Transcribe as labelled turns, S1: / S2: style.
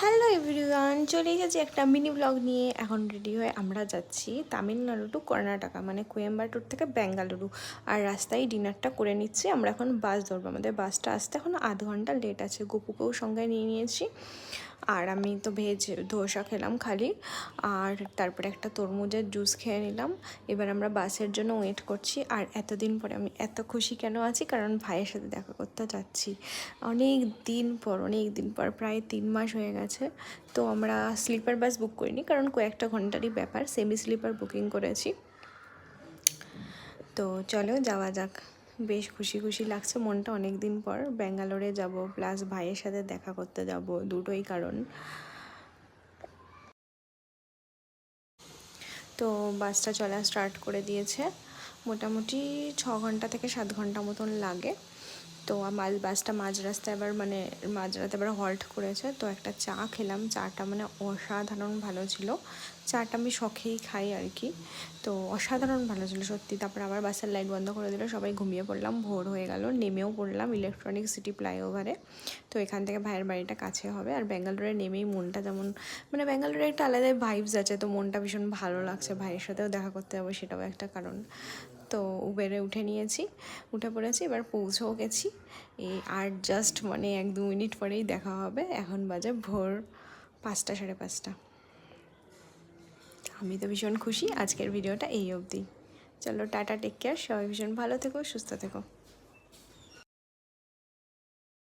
S1: Hello everyone, চলে এসেছি একটা মিনি ব্লগ নিয়ে। এখন রেডি হয়ে আমরা যাচ্ছি তামিলনাড়ু টু কর্ণাটকা, মানে কোয়েম্বাটুর থেকে বেঙ্গালুরু। আর রাস্তায় ডিনারটা করে নিচ্ছি। আমরা এখন বাস ধরবো, আমাদের বাসটা আসতে এখন আধ ঘন্টা লেট আছে। গপুকেও সঙ্গে নিয়ে নিয়েছি। আর আমি তো ভেজ ধোসা খেলাম খালি, আর তারপরে একটা তরমুজের জুস খেয়ে নিলাম। এবার আমরা বাসের জন্য ওয়েট করছি। আর এতদিন পরে আমি এত খুশি কেন আছি, কারণ ভাইয়ের সাথে দেখা করতে যাচ্ছি। অনেক দিন পর প্রায় 3 মাস হয়ে গেছে। তো আমরা স্লিপার বাস বুক করিনি, কারণ কয়েকটা ঘন্টারই ব্যাপার, সেমি স্লিপার বুকিং করেছি। তো চলো যাওয়া যাক। বেশ খুশি খুশি লাগছে মনটা, অনেক দিন পর ব্যাঙ্গালোরে যাব, প্লাস ভাইয়ের সাথে দেখা করতে যাব, দুটোই কারণ। তো বাসটা চলা স্টার্ট করে দিয়েছে। মোটামুটি 6 ঘন্টা থেকে 7 ঘন্টা মতন লাগে। তো বাসটা মাঝ রাস্তায় এবার হল্ট করেছে। তো একটা চা খেলাম, চাটা মানে অসাধারণ ভালো ছিল। চাটা আমি শখেই খাই আর কি। তো অসাধারণ ভালো ছিল সত্যি। তারপর আবার বাসের লাইট বন্ধ করে দিল, সবাই ঘুমিয়ে পড়লাম, ভোর হয়ে গেল। নেমেও পড়লাম ইলেকট্রনিক সিটি ফ্লাইওভারে। তো এখান থেকে ভাইয়ের বাড়িটা কাছে হবে। আর ব্যাঙ্গালোরে নেমেই মনটা যেমন, মানে ব্যাঙ্গালোরে একটা আলাদাই ভাইবস আছে, তো মনটা ভীষণ ভালো লাগছে। ভাইয়ের সাথেও দেখা করতে যাবো, সেটাও একটা কারণ। তো উবেরে উঠে নিয়েছি, উঠে পড়েছি, এবার পৌঁছেও গেছি। এই আর জাস্ট মানে 1-2 মিনিট পরেই দেখা হবে। এখন বাজে ভোর 5টা, 5:30। আমি তো ভীষণ খুশি। আজকের ভিডিওটা এই অবধি। চলো টাটা, টেক কেয়ার, সবাই ভীষণ ভালো থেকো, সুস্থ থেকো।